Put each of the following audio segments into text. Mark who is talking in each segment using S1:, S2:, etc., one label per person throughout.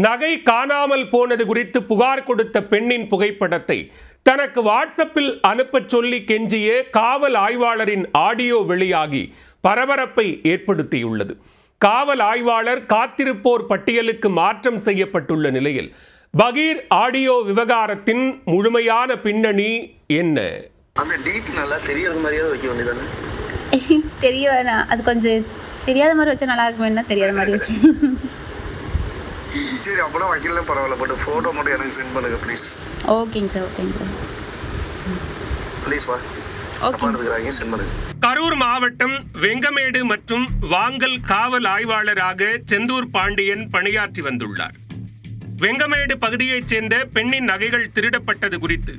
S1: நகை காணாமல் போனது குறித்து புகார் கொடுத்த பெண்ணின் புகைப்படத்தை தனக்கு வாட்ஸ்அப்பில் அனுப்பச் சொல்லி கெஞ்சிய காவல் ஆய்வாளரின் ஆடியோ வெளியாகி பரபரப்பை ஏற்படுத்தியுள்ளது. காவல் ஆய்வாளர் காத்திருப்போர் பட்டியலுக்கு மாற்றம் செய்யப்பட்டுள்ள நிலையில் பகீர் ஆடியோ விவகாரத்தின் முழுமையான பின்னணி என்ன?
S2: அந்த டிபி நல்லா தெரியறது மாதிரியே வைக்க வேண்டியதானே?
S3: தெரிய வேணாம், அது கொஞ்சம் தெரியாத மாதிரி வச்சா நல்லா இருக்குமே, தெரியாத மாதிரி வச்சு.
S2: சரி, அப்போலாம் வைக்கலாம் பரவாயில்ல, பட் ஃபோட்டோ மட்டும் எனக்கு சென்ட் பண்ணுங்க ப்ளீஸ்.
S3: ஓகேங்க சார், ஓகேங்க சார்,
S2: ப்ளீஸ் வா. ஓகே, சென்ட் பண்ணுங்க.
S1: கரூர் மாவட்டம் வெங்கமேடு மற்றும் வாங்கல் காவல் ஆய்வாளராக செந்தூர் பாண்டியன் பணியாற்றி வந்துள்ளார். வெங்கமேடு பகுதியைச் சேர்ந்த பெண்ணின் நகைகள் திருடப்பட்டது குறித்து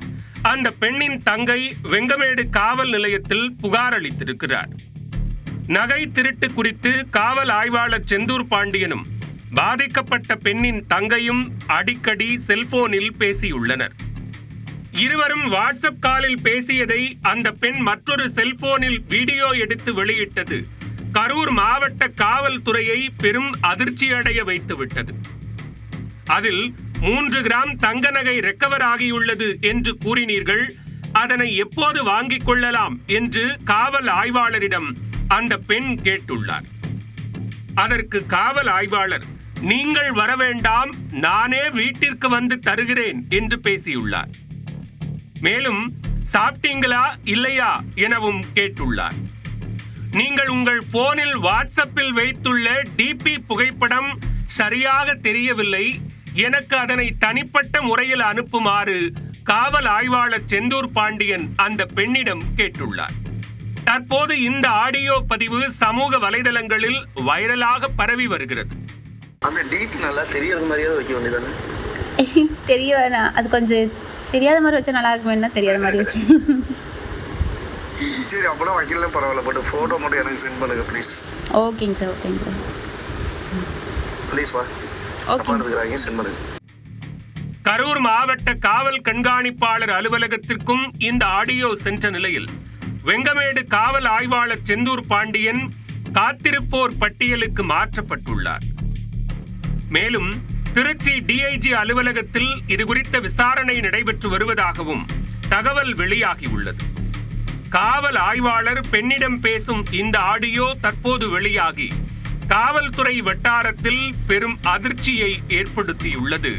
S1: அந்த பெண்ணின் தங்கை வெங்கமேடு காவல் நிலையத்தில் புகார் அளித்திருக்கிறார். நகை திருட்டு குறித்து காவல் ஆய்வாளர் செந்தூர் பாண்டியனும் பாதிக்கப்பட்ட பெண்ணின் தங்கையும் அடிக்கடி செல்போனில் பேசியுள்ளனர். இருவரும் வாட்ஸ்அப் காலில் பேசியதை அந்த பெண் மற்றொரு செல்போனில் வீடியோ எடுத்து வெளியிட்டது கரூர் மாவட்ட காவல்துறையை பெரும் அதிர்ச்சியடைய வைத்துவிட்டது. அதில் 3 கிராம் தங்க நகை ரெக்கவர் ஆகியுள்ளது என்று கூறினீர்கள், அதனை எப்போது வாங்கிக் கொள்ளலாம் என்று காவல் ஆய்வாளரிடம் அந்த பெண் கேட்டுள்ளார். அதற்கு காவல் ஆய்வாளர், நீங்கள் வர வேண்டாம், நானே வீட்டிற்கு வந்து தருகிறேன் என்று பேசியுள்ளார். மேலும் சாப்பிட்டீங்களா இல்லையா எனவும் கேட்டுள்ளார். நீங்கள் உங்கள் போனில் வாட்ஸ்அப்பில் வைத்துள்ள டிபி புகைப்படம் சரியாக தெரியவில்லை, எனக்கு அதனை தனிப்பட்ட முறையில் அனுப்புமாறு காவல் ஆய்வாளர் செந்தூர் பாண்டியன் அந்த பெண்ணிடம் கேட்டுள்ளார். தற்போது இந்த ஆடியோ பதிவு சமூக வலைதளங்களில் வைரலாக பரவி வருகிறது.
S2: அந்த டிபி நல்லா தெரியறது மாதிரியே வைக்க வேண்டியதானே?
S3: தெரிய வேணாம், அது கொஞ்சம் தெரியாத மாதிரி வச்சா நல்லா இருக்குமே, தெரியாத மாதிரி வச்சு.
S2: சரி, அப்போலாம் வைக்கலாம் பரவாயில்ல, பட் ஃபோட்டோ மட்டும் எனக்கு சென்ட் பண்ணுங்க ப்ளீஸ்.
S3: ஓகேங்க சார், ஓகேங்க சார்,
S2: ப்ளீஸ் வா. ஓகே, சென்ட் பண்ணுங்க.
S1: கரூர் மாவட்ட காவல் கண்காணிப்பாளர் அலுவலகத்திற்கும் இந்த ஆடியோ சென்ற நிலையில் வெங்கமேடு காவல் ஆய்வாளர் செந்தூர் பாண்டியன் காத்திருப்போர் பட்டியலுக்கு மாற்றப்பட்டுள்ளார். மேலும் திருச்சி டிஐஜி அலுவலகத்தில் இதுகுறித்த விசாரணை நடைபெற்று வருவதாகவும் தகவல் வெளியாகியுள்ளது. காவல் ஆய்வாளர் பெண்ணிடம் பேசும் இந்த ஆடியோ தற்போது வெளியாகி காவல்துறை வட்டாரத்தில் பெரும் அதிர்ச்சியை ஏற்படுத்தியுள்ளது.